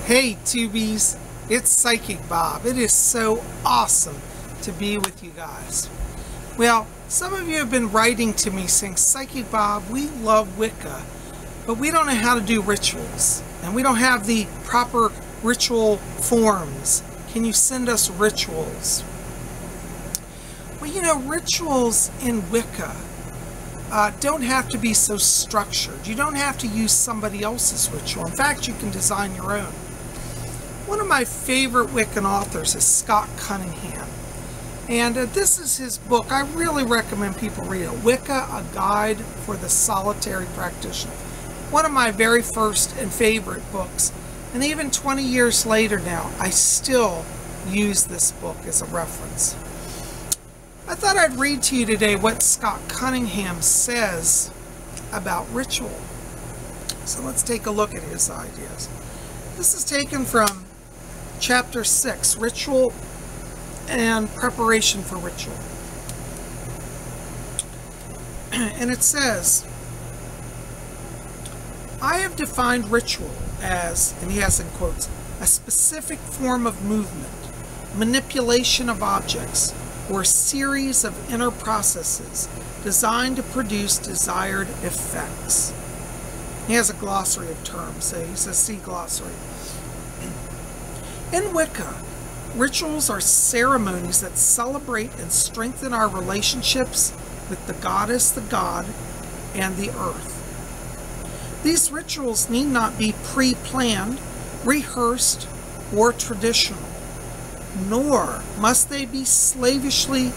Hey Tubies, it's Psychic Bob. It is so awesome to be with you guys. Well, some of you have been writing to me saying, Psychic Bob, we love Wicca, but we don't know how to do rituals, and we don't have the proper ritual forms. Can you send us rituals? Well, you know, rituals in Wicca don't have to be so structured. You don't have to use somebody else's ritual. In fact, you can design your own. One of my favorite Wiccan authors is Scott Cunningham. And this is his book. I really recommend people read it. Wicca, A Guide for the Solitary Practitioner. One of my very first and favorite books. And even 20 years later now, I still use this book as a reference. I thought I'd read to you today what Scott Cunningham says about ritual. So let's take a look at his ideas. This is taken from Chapter 6, Ritual and Preparation for Ritual. And it says, I have defined ritual as, and he has in quotes, a specific form of movement, manipulation of objects, or a series of inner processes designed to produce desired effects. He has a glossary of terms, so he says see glossary. In Wicca, rituals are ceremonies that celebrate and strengthen our relationships with the goddess, the god, and the earth. These rituals need not be pre-planned, rehearsed, or traditional, nor must they slavishly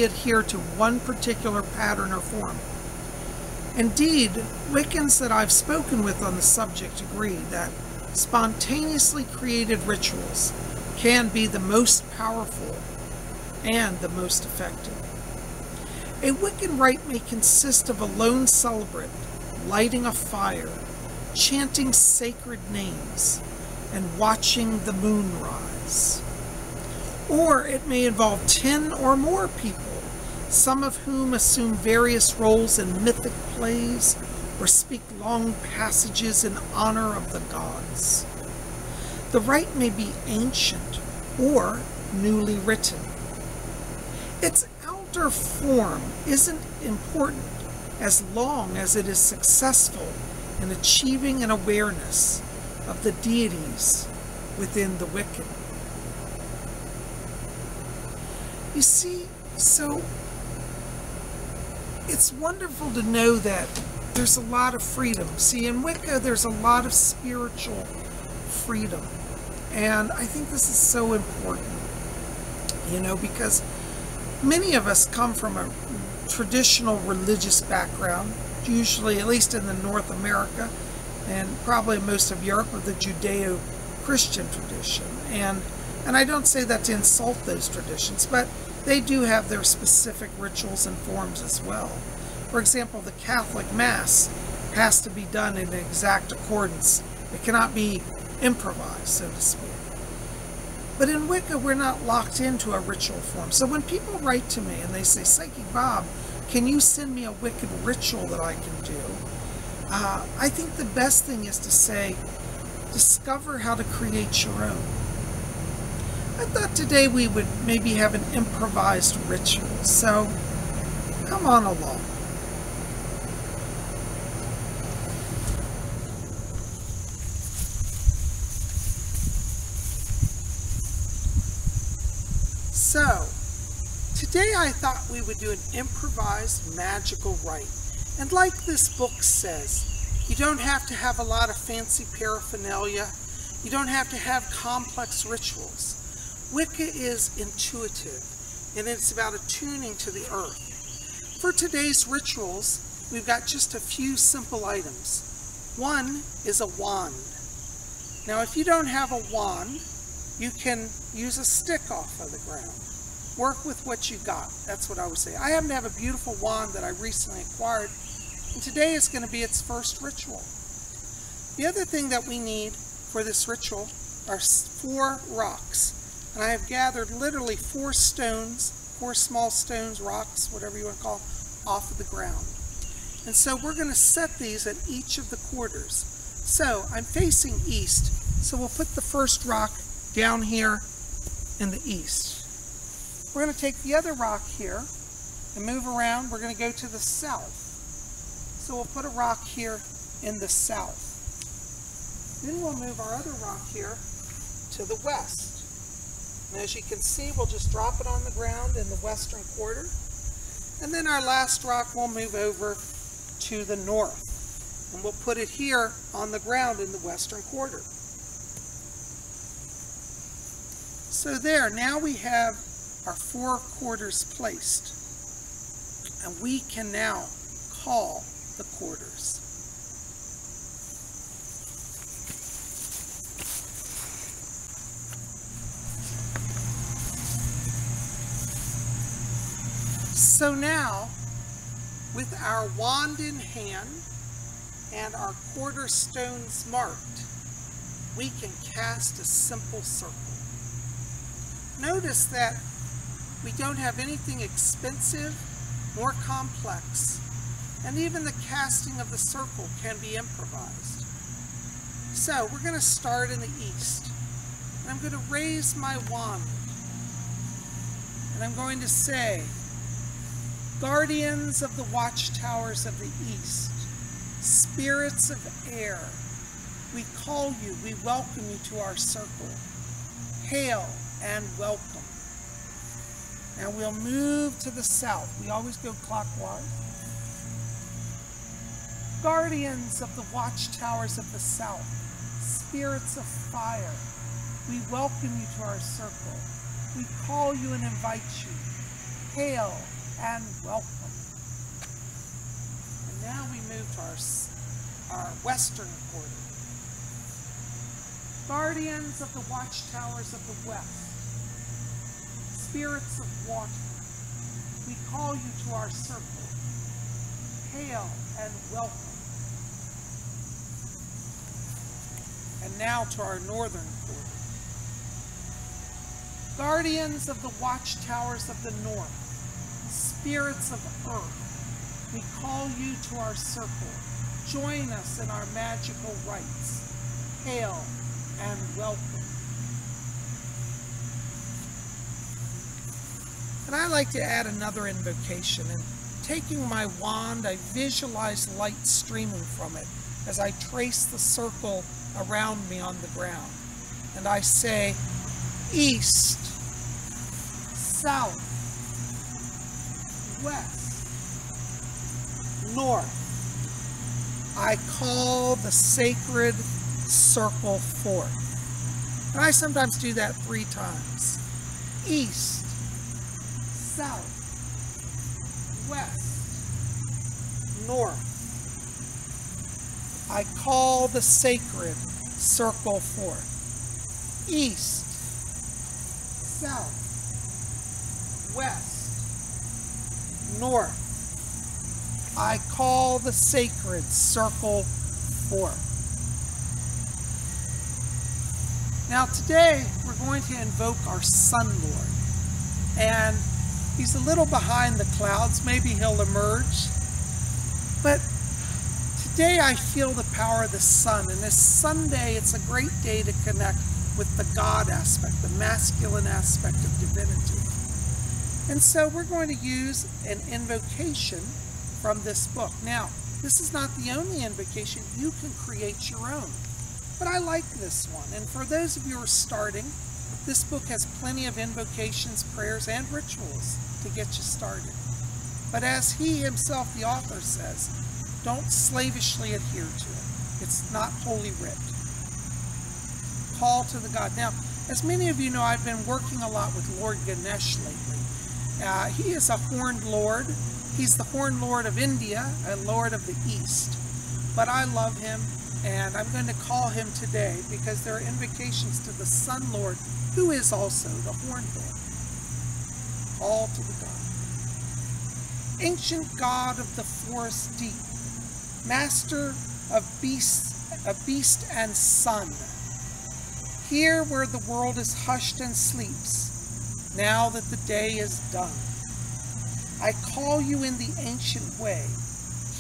adhere to one particular pattern or form. Indeed, Wiccans that I've spoken with on the subject agree that spontaneously created rituals can be the most powerful and the most effective. A Wiccan rite may consist of a lone celebrant lighting a fire, chanting sacred names, and watching the moon rise. Or it may involve 10 or more people, some of whom assume various roles in mythic plays or speak long passages in honor of the gods. The rite may be ancient or newly written. Its outer form isn't important as long as it is successful in achieving an awareness of the deities within the Wiccan. You see, so it's wonderful to know that there's a lot of freedom. See, in Wicca, there's a lot of spiritual freedom. And I think this is so important, you know, because many of us come from a traditional religious background, usually, at least in the North America, and probably most of Europe, of the Judeo-Christian tradition. And I don't say that to insult those traditions, but they do have their specific rituals and forms as well. For example, the Catholic Mass has to be done in exact accordance. It cannot be improvised, so to speak. But in Wicca, we're not locked into a ritual form. So when people write to me and they say, Psychic Bob, can you send me a Wiccan ritual that I can do? I think the best thing is to say, discover how to create your own. I thought today we would maybe have an improvised ritual, so come on along. So, today I thought we would do an improvised magical rite. And like this book says, you don't have to have a lot of fancy paraphernalia. You don't have to have complex rituals. Wicca is intuitive, and it's about attuning to the earth. For today's rituals, we've got just a few simple items. One is a wand. Now, if you don't have a wand, you can use a stick off of the ground. Work with what you got. That's what I would say. I happen to have a beautiful wand that I recently acquired, and today is going to be its first ritual. The other thing that we need for this ritual are 4 rocks. And I have gathered literally 4 stones, 4 small stones, rocks, whatever you want to call them, off of the ground. And so we're going to set these at each of the quarters. So I'm facing east, so we'll put the first rock down here in the east. We're going to take the other rock here and move around. We're going to go to the south. So we'll put a rock here in the south. Then we'll move our other rock here to the west. And as you can see, we'll just drop it on the ground in the western quarter. And then our last rock will move over to the north. And we'll put it here on the ground in the western quarter. So there, now we have our 4 quarters placed. And we can now call the quarters. So now, with our wand in hand and our quarter stones marked, we can cast a simple circle. Notice that we don't have anything expensive nor complex, and even the casting of the circle can be improvised. So we're going to start in the east, and I'm going to raise my wand, and I'm going to say, Guardians of the watchtowers of the east, spirits of air, we call you, we welcome you to our circle. Hail and welcome. Now we'll move to the south. We always go clockwise. Guardians of the watchtowers of the south, spirits of fire, we welcome you to our circle. We call you and invite you. Hail and welcome. And now we move to our western quarter. Guardians of the watchtowers of the west, spirits of water, we call you to our circle. Hail and welcome. And now to our northern quarter. Guardians of the watchtowers of the north, spirits of earth, we call you to our circle. Join us in our magical rites. Hail and welcome. And I like to add another invocation. And taking my wand, I visualize light streaming from it as I trace the circle around me on the ground. And I say, east, south, west, north. I call the sacred circle forth. And I sometimes do that 3 times. East, south, west, north. I call the sacred circle forth. East, south, west, north. I call the sacred circle forth. Now today we're going to invoke our Sun Lord. And he's a little behind the clouds. Maybe he'll emerge. But today I feel the power of the sun. And this Sunday, it's a great day to connect with the God aspect, the masculine aspect of divinity. And so we're going to use an invocation from this book. Now, this is not the only invocation. You can create your own. But I like this one. And for those of you who are starting, this book has plenty of invocations, prayers, and rituals to get you started. But as he himself, the author, says, don't slavishly adhere to it. It's not holy writ. Call to the God. Now, as many of you know, I've been working a lot with Lord Ganesh lately. He is a horned lord. He's the horned lord of India, a lord of the East. But I love him, and I'm going to call him today because there are invocations to the Sun Lord, who is also the horned lord. Call to the God. Ancient God of the forest deep, master of beast and sun, here where the world is hushed and sleeps, now that the day is done, I call you in the ancient way,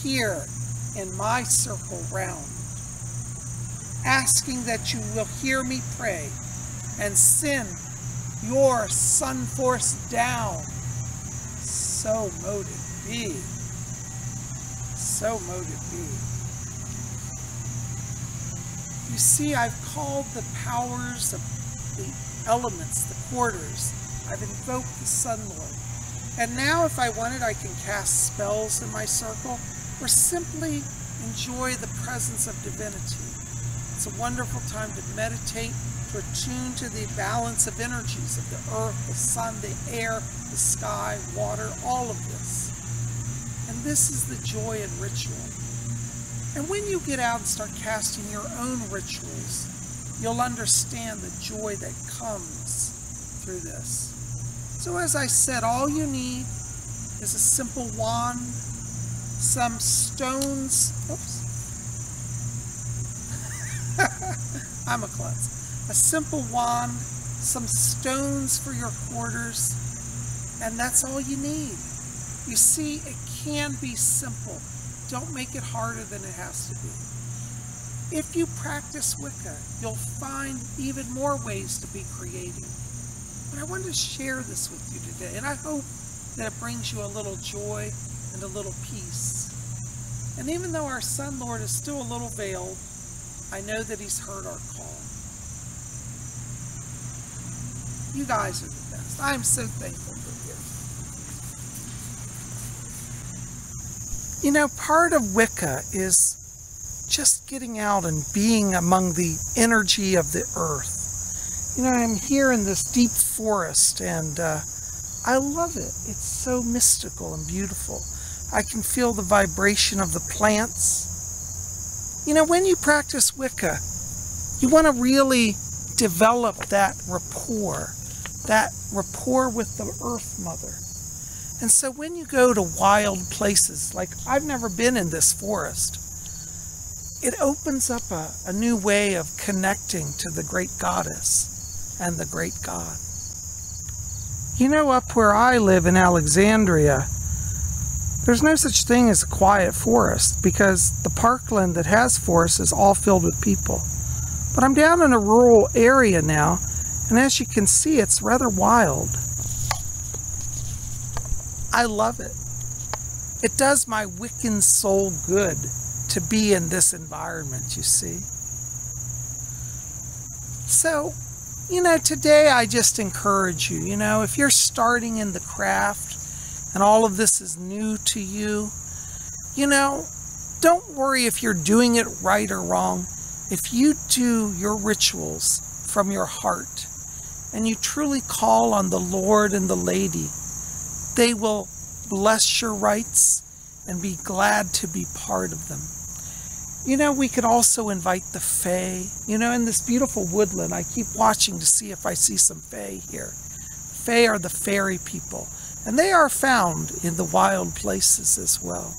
here in my circle round. asking that you will hear me pray and send your sun force down. So mote it be. So mote it be. You see, I've called the powers of the elements, the quarters. I've invoked the Sun Lord. And now if I wanted, I can cast spells in my circle or simply enjoy the presence of divinity. It's a wonderful time to meditate, to attune to the balance of energies of the earth, the sun, the air, the sky, water, all of this. And this is the joy in ritual. And when you get out and start casting your own rituals, you'll understand the joy that comes through this. So as I said, all you need is a simple wand, some stones, oops, I'm a klutz. A simple wand, some stones for your quarters, and that's all you need. You see, it can be simple. Don't make it harder than it has to be. If you practice Wicca, you'll find even more ways to be creative. But I wanted to share this with you today, and I hope that it brings you a little joy and a little peace. And even though our Sun Lord is still a little veiled, I know that he's heard our call. You guys are the best. I'm so thankful for you. You know, part of Wicca is just getting out and being among the energy of the earth. You know, I'm here in this deep forest, and I love it. It's so mystical and beautiful. I can feel the vibration of the plants. You know, when you practice Wicca, you want to really develop that rapport with the Earth Mother. And so when you go to wild places, like I've never been in this forest, it opens up a new way of connecting to the great goddess and the great god. You know, up where I live in Alexandria, there's no such thing as a quiet forest because the parkland that has forest is all filled with people. But I'm down in a rural area now, and as you can see, it's rather wild. I love it. It does my Wiccan soul good to be in this environment, you see. So, you know, today I just encourage you, you know, if you're starting in the craft and all of this is new to you, you know, don't worry if you're doing it right or wrong. If you do your rituals from your heart and you truly call on the Lord and the Lady, they will bless your rites and be glad to be part of them. You know, we could also invite the Fae. You know, in this beautiful woodland, I keep watching to see if I see some Fae here. Fae are the fairy people, and they are found in the wild places as well.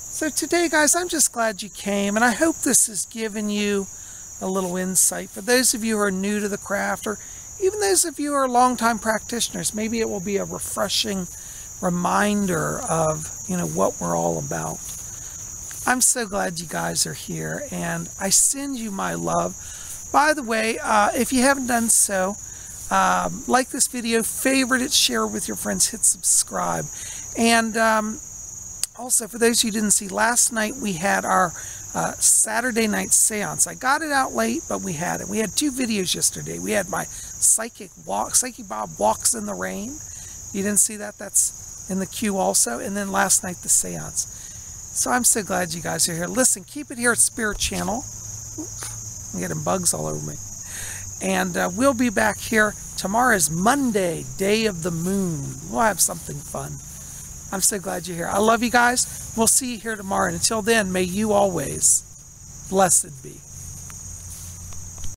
So today, guys, I'm just glad you came, and I hope this has given you a little insight. For those of you who are new to the craft, or even those of you who are longtime practitioners, maybe it will be a refreshing reminder of, you know, what we're all about. I'm so glad you guys are here, and I send you my love. By the way, if you haven't done so, like this video, favorite it, share with your friends, hit subscribe. And also, for those of you who didn't see, last night we had our Saturday night seance. I got it out late, but we had it. We had two videos yesterday. We had my Psychic Bob Walks in the Rain. You didn't see that? That's in the queue also. And then last night, the seance. So I'm so glad you guys are here. Listen, keep it here at Spirit Channel. I'm getting bugs all over me. And we'll be back here. Tomorrow is Monday, day of the moon. We'll have something fun. I'm so glad you're here. I love you guys. We'll see you here tomorrow. And until then, may you always blessed be.